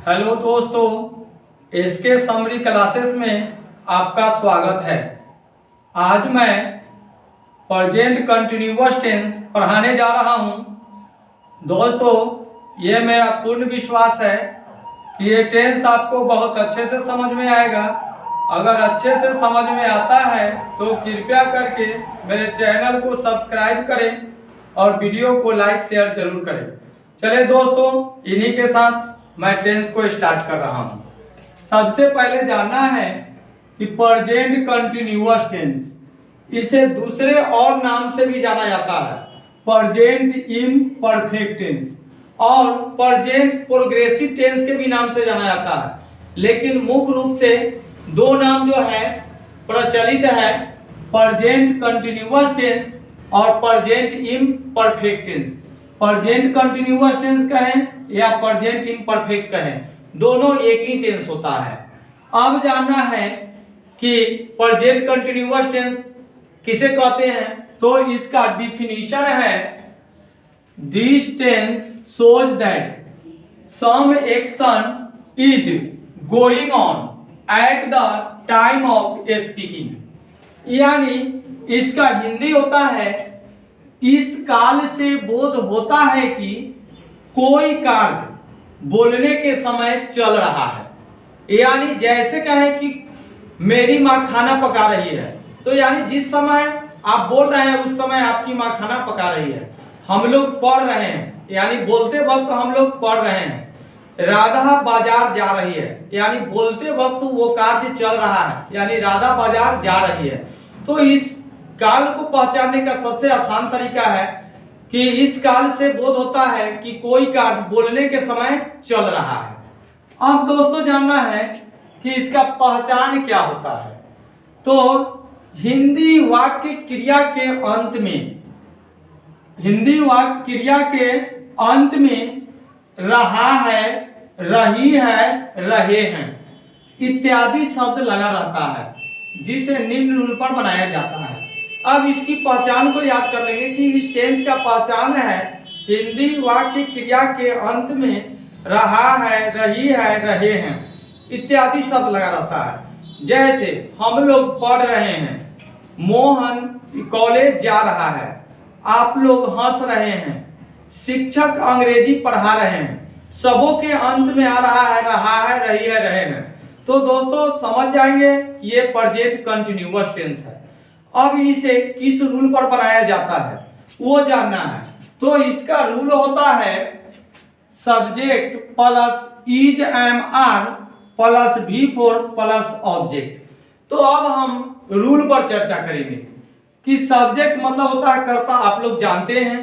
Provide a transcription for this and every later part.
Hello दोस्तों, SK summary classes में आपका स्वागत है। आज मैं प्रेजेंट कंटिन्यूअस टेंस पढ़ाने जा रहा हूं। दोस्तों, ये मेरा पूर्ण विश्वास है कि ये टेंस आपको बहुत अच्छे से समझ में आएगा। अगर अच्छे से समझ में आता है तो कृपया करके मेरे चैनल को सब्सक्राइब करें और वीडियो को लाइक शेयर जरूर करें। चलिए दोस्तों, इन्हीं के साथ मैं टेंस को स्टार्ट कर रहा हूं। सबसे पहले जानना है कि प्रेजेंट कंटिन्यूअस टेंस, इसे दूसरे और नाम से भी जाना जाता है, प्रेजेंट इम्परफेक्ट टेंस और प्रेजेंट प्रोग्रेसिव टेंस के भी नाम से जाना जाता है। लेकिन मुख्य रूप से दो नाम जो है प्रचलित है, प्रेजेंट कंटिन्यूअस टेंस और present imperfect tense. Present continuous tense कहें या प्रेजेंट इम्परफेक्ट कहें, दोनों एक ही टेंस होता है। अब जानना है कि प्रेजेंट कंटिन्यूअस टेंस किसे कहते हैं, तो इसका डिफिनीशन है, this tense shows that some action is going on at the time of speaking. यानी इसका हिंदी होता है, इस काल से बोध होता है कि कोई कार्य बोलने के समय चल रहा है। यानी जैसे कहें कि मेरी माँ खाना पका रही है, तो यानी जिस समय आप बोल रहे हैं उस समय आपकी माँ खाना पका रही है। हम लोग पढ़ रहे हैं, यानी बोलते वक्त हम लोग पढ़ रहे हैं। राधा बाजार जा रही है, यानी बोलते वक्त वो कार्य चल रहा है, यानी राधा बाजार जा रही है। तो इस काल को पहचानने का सबसे आसान तरीका है कि इस काल से बोध होता है कि कोई कार्य बोलने के समय चल रहा है। अब दोस्तों जानना है कि इसका पहचान क्या होता है। तो हिंदी वाक्य क्रिया के अंत में, हिंदी वाक्य क्रिया के अंत में रहा है, रही है, रहे हैं इत्यादि शब्द लगा रहता है, जिसे निम्न रूल पर बनाया जाता है। अब इसकी पहचान को याद कर लेंगे कि इस टेंस का पहचान है, हिंदी वाक्य क्रिया के अंत में रहा है, रही है, रहे हैं इत्यादि शब्द लगा रहता है। जैसे हम लोग पढ़ रहे हैं, मोहन कॉलेज जा रहा है, आप लोग हंस रहे हैं, शिक्षक अंग्रेजी पढ़ा रहे हैं, सबों के अंत में आ रहा है, रही है, रहे हैं। तो दोस्तों समझ जाएंगे ये प्रेजेंट कंटिन्यूअस टेंस है। अब इसे किस रूल पर बनाया जाता है वो जानना है। तो इसका रूल होता है, subject plus is am are plus V4 plus object. तो अब हम रूल पर चर्चा करेंगे कि सब्जेक्ट मतलब होता है कर्ता, आप लोग जानते हैं,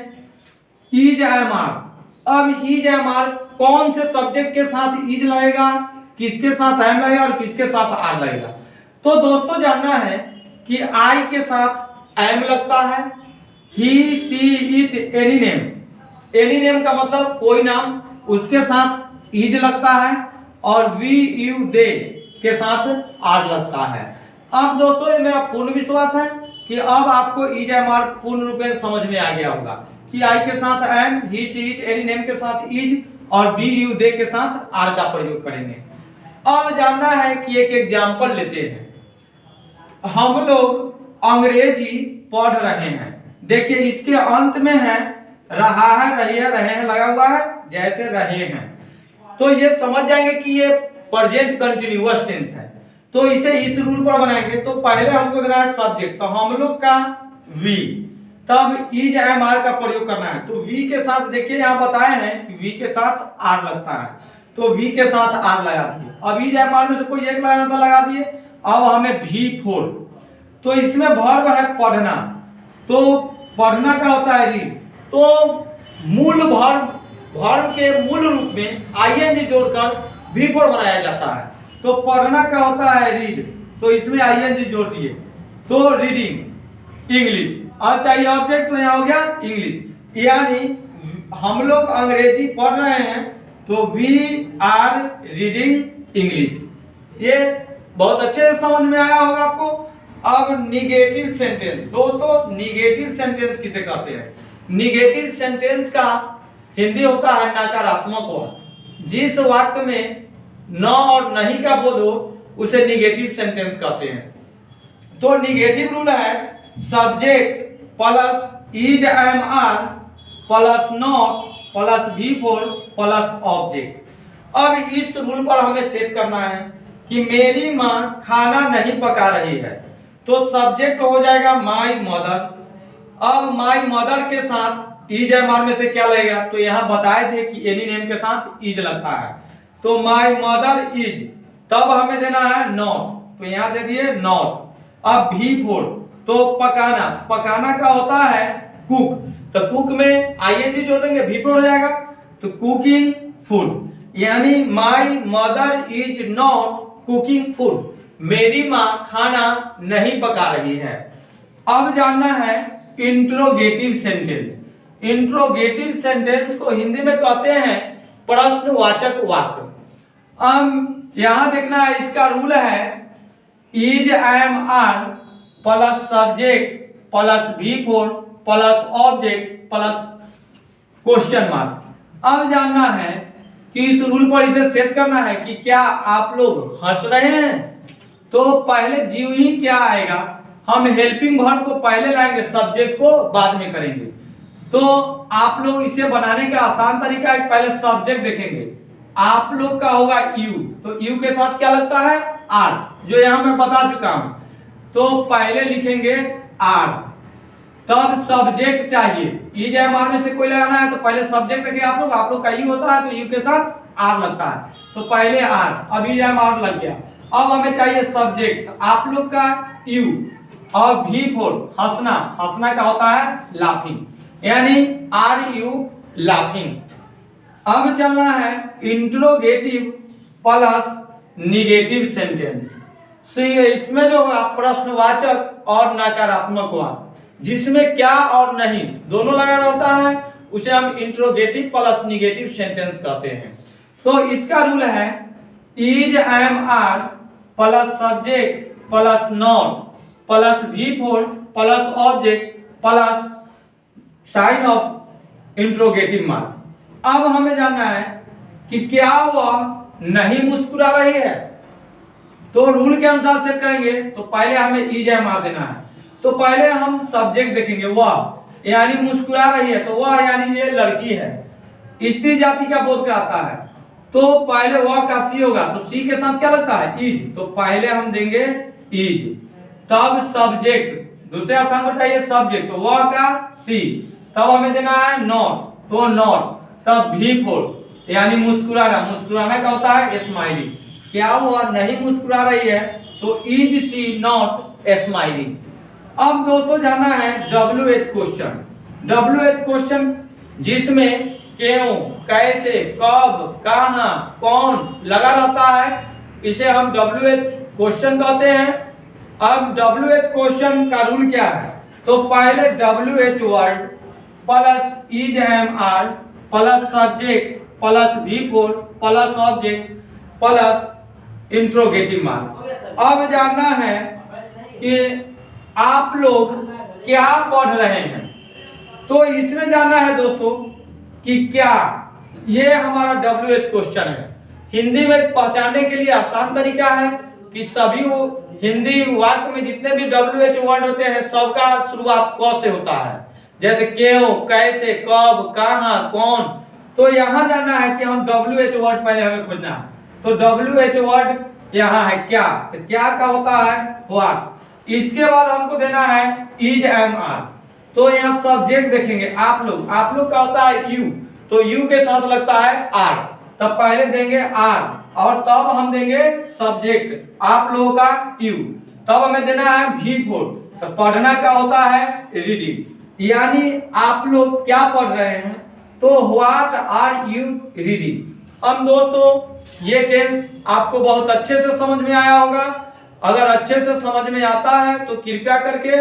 इज एम आर। अब इज एम आर कौन से सब्जेक्ट के साथ इज लगेगा, किसके साथ एम लगेगा और किसके साथ आर लगेगा। तो दोस्तों जानना है कि आई के साथ एम लगता है, he C it any name, any name का मतलब कोई नाम, उसके साथ इज लगता है, और वी यू दे के साथ आर लगता है। अब दोस्तों ये मेरा पूर्ण विश्वास है कि अब आपको इज एम आर पूर्ण रूप में समझ में आ गया होगा कि आई के साथ am, he C it any name के साथ इज और वी यू दे के साथ आर का प्रयोग करेंगे। अब जानना है कि एक एग्जाम्पल लेते हैं। हम लोग अंग्रेजी पढ़ रहे हैं, देखिए इसके अंत में है रहा है, रही है, रहे हैं लगा हुआ है, जैसे रहे हैं। तो ये समझ जाएंगे कि ये प्रेजेंट कंटिन्यूअस टेंस है। तो इसे इस रूल पर बनाएंगे। तो पहले हमको देना है सब्जेक्ट, तो हम लोग का वी, तब इज एम आर का प्रयोग करना है। तो वी के साथ देखिए यहाँ बताए हैं कि वी के साथ आर लगता है, तो वी के साथ आर लगा दिए। अब इज एम आर में से कोई एक लगाना था, लगा दिए। अब हमें V4, तो इसमें वर्ब है पढ़ना, तो पढ़ना का होता है रीड। तो मूल वर्ब के मूल रूप में आईएनजी जोड़कर V4 बनाया जाता है। तो पढ़ना का होता है रीड, तो इसमें आईएनजी जोड़ दिए, तो रीडिंग इंग्लिश। अब चाहिए ऑब्जेक्ट, तो यहाँ हो गया इंग्लिश। यानी हम लोग अंग्रेजी पढ़ रहे हैं, तो वी आर रीडिंग इंग्लिश। ये बहुत अच्छे से समझ में आया होगा आपको। अब निगेटिव सेंटेंस, दोस्तों निगेटिव सेंटेंस किसे कहते हैं? निगेटिव सेंटेंस का हिंदी होता है नकारात्मक वाक्य। जिस वाक्य में न और नहीं का बोध हो उसे निगेटिव सेंटेंस कहते हैं। तो निगेटिव रूल है subject plus is am are plus not plus V4 plus object. अब इस रूल पर हमें सेट करना है कि मेरी माँ खाना नहीं पका रही है, तो सब्जेक्ट हो जाएगा माई मदर। अब माई मदर के साथ इज एम आर में से क्या लगेगा, तो यहाँ बताए थे कि एनी नेम के साथ इज लगता है, तो माई मदर इज, तब हमें देना है नॉट, तो यहाँ दे दिए नॉट। अब V4 तो पकाना, पकाना का होता है कुक, तो कुक में आईएनजी जोड़ देंगे V4 हो जाएगा, तो कुकिंग फूड, यानी my mother is not cooking food, मेरी माँ खाना नहीं पका रही है। अब जानना है इंट्रोगेटिव सेंटेंस। इंट्रोगेटिव सेंटेंस को हिंदी में कहते हैं प्रश्नवाचक वाक्य। यहां देखना है, इसका रूल है is am are plus subject plus V4 plus object plus question mark. अब जानना है कि इस रूल पर इसे सेट करना है कि क्या आप लोग हंस रहे हैं, तो पहले जीव ही क्या आएगा, हम हेल्पिंग वर्ब को पहले लाएंगे, सब्जेक्ट को बाद में करेंगे। तो आप लोग इसे बनाने का आसान तरीका है, पहले सब्जेक्ट देखेंगे, आप लोग का होगा यू, तो यू के साथ क्या लगता है आर, जो यहां मैं बता चुका हूं, तो पहले लिखेंगे आर, तब सब्जेक्ट चाहिए, इज एम आर में से कोई लगाना है तो पहले सब्जेक्ट देखिए आप लोग का यू होता है तो यू के साथ आर लगता है, तो पहले आर, अब इज एम आर लग गया। अब हमें चाहिए सब्जेक्ट, आप लोग का यू, और V4 हंसना, हंसना का होता है लाफिंग, यानी आर यू लाफिंग। अब चलना है इंट्रोगेटिव प्लस निगेटिव सेंटेंस। सो इसमें जो है प्रश्नवाचक और नकारात्मक वाक्य, जिसमें क्या और नहीं दोनों लगा रहता है, उसे हम इंट्रोगेटिव प्लस निगेटिव सेंटेंस कहते हैं। तो इसका रूल है is am are plus subject plus not plus V4 plus object plus sign of interrogative mark. अब हमें जानना है कि क्या वह नहीं मुस्कुरा रही है, तो रूल के अनुसार सेट करेंगे, तो पहले हमें इज एम आर देना है, तो पहले हम सब्जेक्ट देखेंगे, वह यानी मुस्कुरा रही है, तो वह यानी ये लड़की है, स्त्री जाति का बोध कराता है, तो पहले वह का सी होगा, तो सी के साथ क्या लगता है इज, तो पहले हम देंगे इज, तब सब्जेक्ट दूसरे स्थान पर चाहिए सब्जेक्ट, तो वह का सी, तब हमें देना है नॉट, तो नॉट, तब V4 यानी मुस्कुराना, मुस्कुराना का होता है स्माइलिंग, क्या वह नहीं मुस्कुरा रही है, तो इज सी नॉट स्माइलिंग। अब दोस्तों जानना है WH क्वेश्चन। WH क्वेश्चन जिसमें क्यों, कैसे, कब, कहां, कौन लगा रहता है, इसे हम WH क्वेश्चन कहते हैं। अब WH क्वेश्चन का रूल क्या है, तो पहले WH word plus is am are plus subject plus V4 plus object plus interrogative mark. अब जानना है कि आप लोग क्या पढ़ रहे हैं, तो इसमें जानना है दोस्तों कि क्या, ये हमारा WH क्वेश्चन है। हिंदी में पहचानने के लिए आसान तरीका है कि सभी वो हिंदी वाक्य में जितने भी WH वर्ड होते हैं सबका शुरुआत क से होता है, जैसे क्यों, कैसे, कब, कहां, कौन। तो यहां जानना है कि हम WH वर्ड पहले हमें खोजना है, तो WH वर्ड यहाँ है क्या, तो क्या का होता है व्हाट। इसके बाद हमको देना है इज एम आर, तो यहाँ सब्जेक्ट देखेंगे, आप लोग का होता है यू, तो यू के साथ लगता है आर, तब पहले देंगे आर और तब हम देंगे सब्जेक्ट, आप लोगों का यू, तब हमें देना है V4, तो पढ़ना का होता है रीडिंग, यानी आप लोग क्या पढ़ रहे हैं, तो व्हाट आर यू रीडिंग। अब दोस्तों ये टेंस आपको बहुत अच्छे से समझ में आया होगा। अगर अच्छे से समझ में आता है तो कृपया करके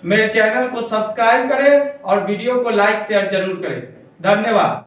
मेरे चैनल को सब्सक्राइब करें और वीडियो को लाइक शेयर जरूर करें। धन्यवाद।